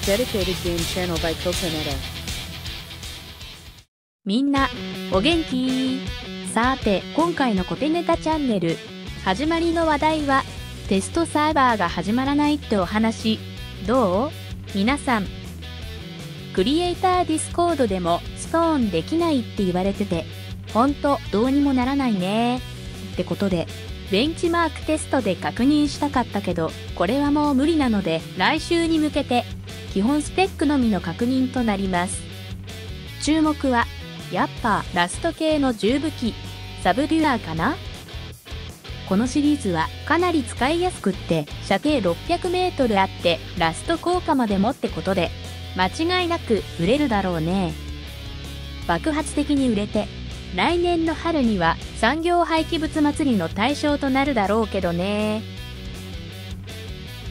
dedicated game channel by Coconetta. みんな、お元気？さて、今回のコテネタチャンネル、始まりの話題は、テストサーバーが始まらないってお話、どう？皆さん。クリエイターディスコードでもストーンできないって言われてて、ほんとどうにもならないね。ってことで、ベンチマークテストで確認したかったけど、これはもう無理なので、来週に向けて、基本スペックのみの確認となります。注目は、やっぱラスト系の10武器、サブデュアーかな？このシリーズはかなり使いやすくって、射程600メートルあって、ラスト効果までもってことで、間違いなく売れるだろうね。爆発的に売れて、来年の春には産業廃棄物祭りの対象となるだろうけどね。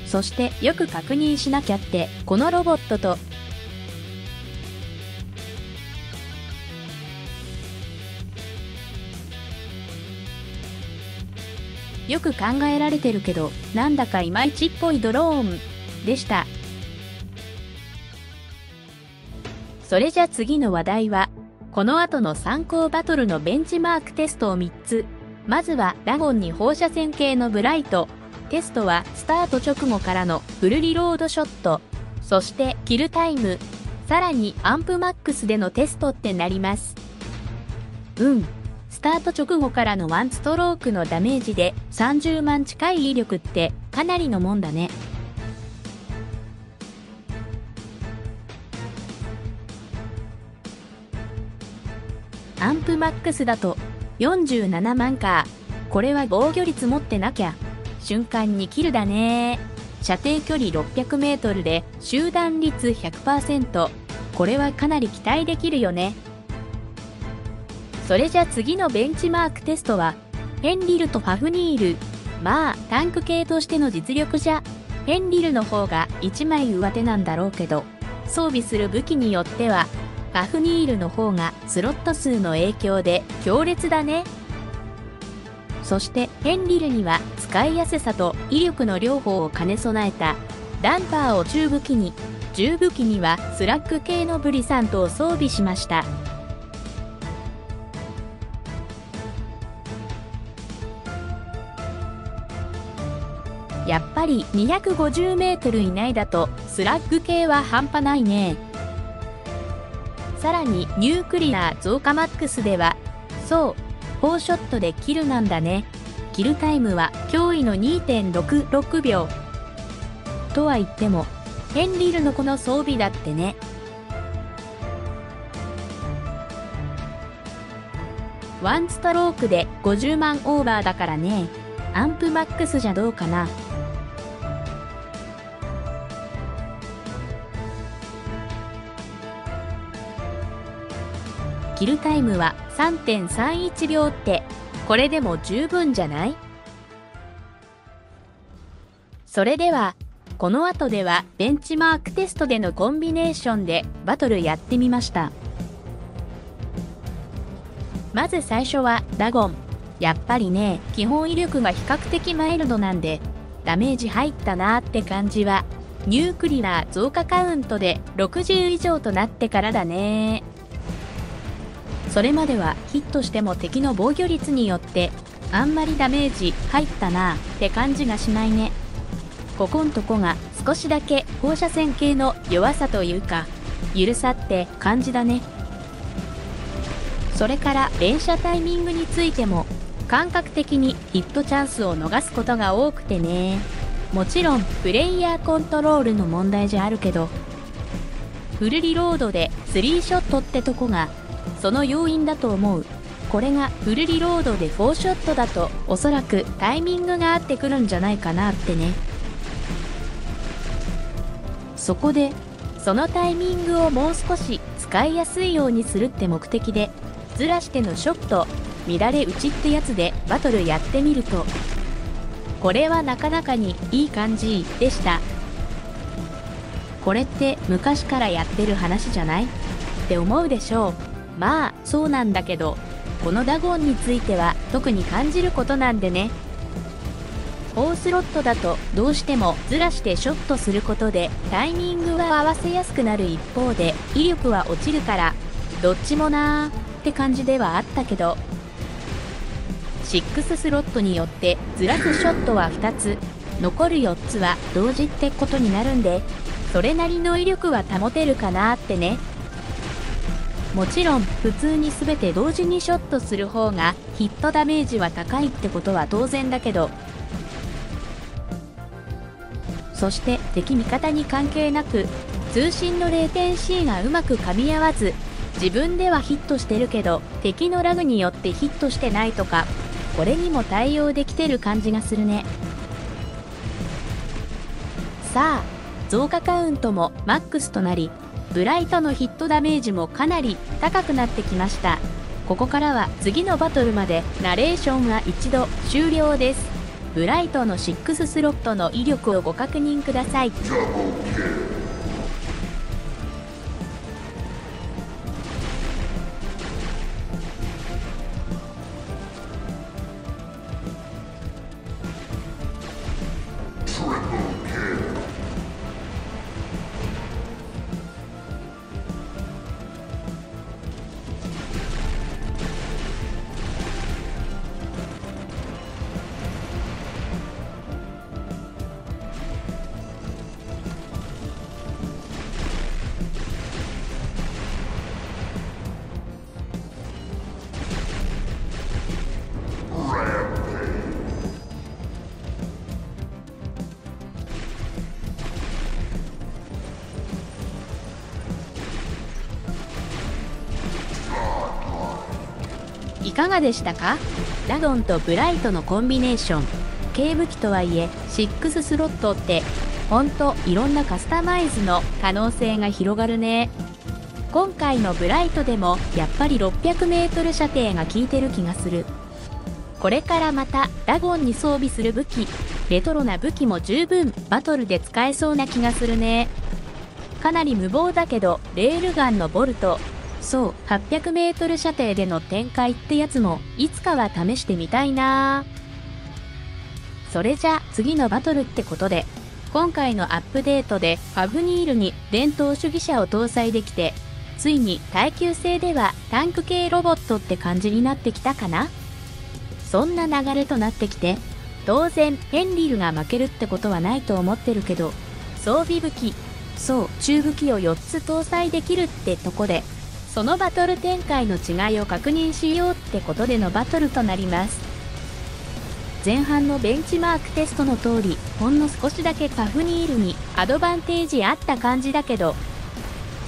そしてよく確認しなきゃって、このロボットと、よく考えられてるけど、なんだかいまいちっぽいドローンでした。それじゃ次の話題は、この後の参考バトルのベンチマークテストを3つ。まずはダゴンに放射線系のブライト。テストはスタート直後からのフルリロードショット。そしてキルタイム。さらにアンプマックスでのテストってなります。スタート直後からのワンストロークのダメージで30万近い威力ってかなりのもんだね。アンプマックスだと47万か。これは防御率持ってなきゃ。瞬間にキルだね。射程距離600メートルで集団率 100%。これはかなり期待できるよね。それじゃ次のベンチマークテストは、ヘンリルとファフニール。まあ、タンク系としての実力じゃ、ヘンリルの方が1枚上手なんだろうけど、装備する武器によっては、ファフニールの方がスロット数の影響で強烈だね。そしてヘンリルには使いやすさと威力の両方を兼ね備えたダンパーを中武器に、重武器にはスラッグ系のブリサントを装備しました。やっぱり250メートル以内だとスラッグ系は半端ないね。さらにニュークリアー増加マックスでは、そう、4ショットでキルなんだね。キルタイムは驚異の 2.66 秒。とは言っても、ヘンリルのこの装備だってね。ワンストロークで50万オーバーだからね。アンプマックスじゃどうかな。キルタイムは 3.31 秒って、これでも十分じゃない？それでは、この後ではベンチマークテストでのコンビネーションでバトルやってみました。まず最初はダゴン。やっぱりね、基本威力が比較的マイルドなんで、ダメージ入ったなーって感じは、ニュークリアー増加カウントで60以上となってからだね。それまではヒットしても敵の防御率によってあんまりダメージ入ったなって感じがしないね。ここんとこが少しだけ放射線系の弱さというか緩さって感じだね。それから連射タイミングについても感覚的にヒットチャンスを逃すことが多くてね。もちろんプレイヤーコントロールの問題じゃあるけど、フルリロードで3ショットってとこがその要因だと思う。これがフルリロードで4ショットだとおそらくタイミングが合ってくるんじゃないかなってね。そこでそのタイミングをもう少し使いやすいようにするって目的でずらしてのショット乱れ打ちってやつでバトルやってみると、これはなかなかにいい感じでした。これって昔からやってる話じゃないって思うでしょう。まあそうなんだけど、このダゴンについては特に感じることなんでね。高スロットだとどうしてもずらしてショットすることでタイミングは合わせやすくなる一方で威力は落ちるからどっちもなーって感じではあったけど、6スロットによってずらすショットは2つ、残る4つは同時ってことになるんで、それなりの威力は保てるかなーってね。もちろん普通に全て同時にショットする方がヒットダメージは高いってことは当然だけど、そして敵味方に関係なく通信の 0.C がうまく噛み合わず、自分ではヒットしてるけど敵のラグによってヒットしてないとか、これにも対応できてる感じがするね。さあ、増加カウントもマックスとなり、ブライトのヒットダメージもかなり高くなってきました。ここからは次のバトルまでナレーションは一度終了です。ブライトの6スロットの威力をご確認ください。いかがでしたか？ダゴンとブライトのコンビネーション。軽武器とはいえ6スロットってほんといろんなカスタマイズの可能性が広がるね。今回のブライトでもやっぱり 600m 射程が効いてる気がする。これからまたダゴンに装備する武器、レトロな武器も十分バトルで使えそうな気がするね。かなり無謀だけどレールガンのボルト、そう 800m 射程での展開ってやつもいつかは試してみたいな。それじゃ次のバトルってことで、今回のアップデートでファブニールに伝統主義者を搭載できて、ついに耐久性ではタンク系ロボットって感じになってきたかな。そんな流れとなってきて、当然ヘンリルが負けるってことはないと思ってるけど、装備武器、そう中武器を4つ搭載できるってとこで、そのバトル展開の違いを確認しようってことでのバトルとなります。前半のベンチマークテストの通り、ほんの少しだけカフニールにアドバンテージあった感じだけど、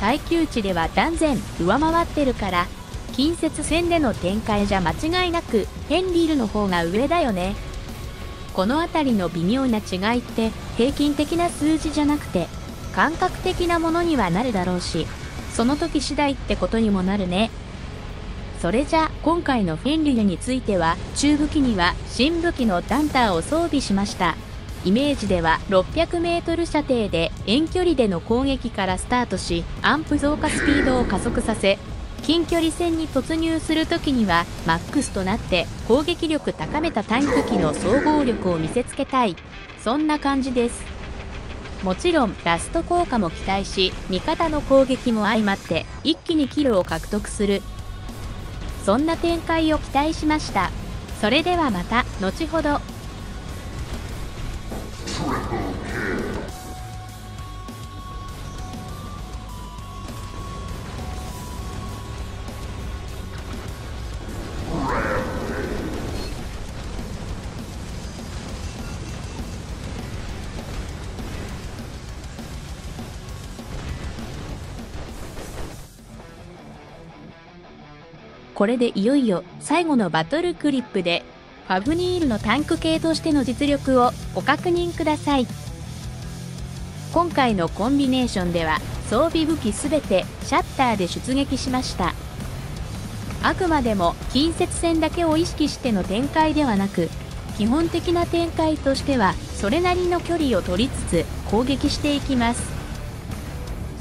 耐久値では断然上回ってるから、近接戦での展開じゃ間違いなくヘンリルの方が上だよね。この辺りの微妙な違いって平均的な数字じゃなくて感覚的なものにはなるだろうし、その時次第ってことにもなるね。それじゃ今回のフェンリルについては、中武器には新武器のダンターを装備しました。イメージでは 600m 射程で遠距離での攻撃からスタートし、アンプ増加スピードを加速させ、近距離戦に突入する時にはマックスとなって攻撃力高めたタンク機の総合力を見せつけたい、そんな感じです。もちろんラスト効果も期待し、味方の攻撃も相まって一気にキルを獲得する、そんな展開を期待しました。それではまた後ほど。これでいよいよ最後のバトルクリップでファブニールのタンク系としての実力をご確認ください。今回のコンビネーションでは装備武器すべてシャッターで出撃しました。あくまでも近接戦だけを意識しての展開ではなく、基本的な展開としてはそれなりの距離を取りつつ攻撃していきます。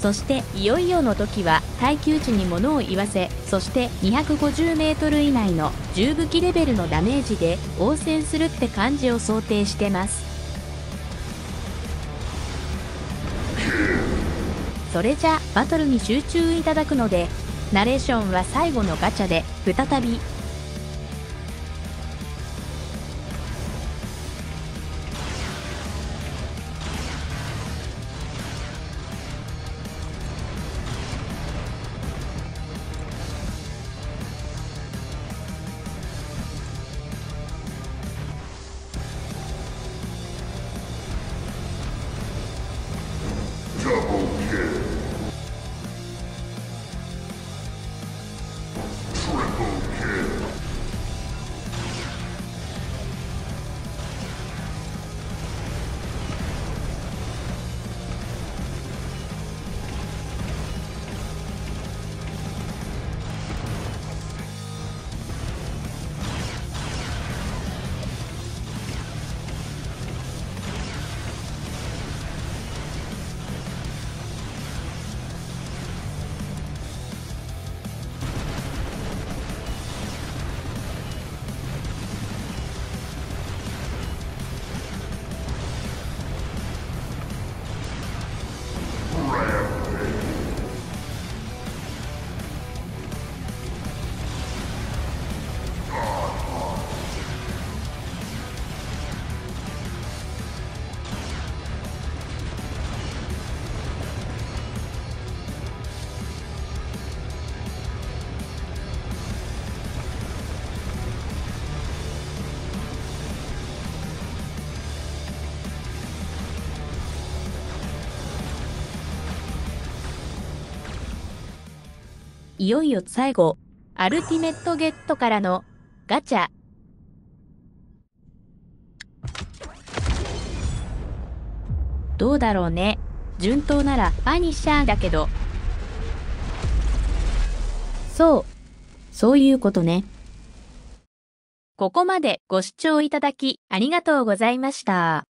そしていよいよの時は耐久値に物を言わせ、そして250メートル以内の重武器レベルのダメージで応戦するって感じを想定してます。それじゃバトルに集中いただくので、ナレーションは最後のガチャで再び。いよいよ最後、アルティメットゲットからのガチャ。どうだろうね。順当ならパニッシャーだけど。そういうことね。ここまでご視聴いただきありがとうございました。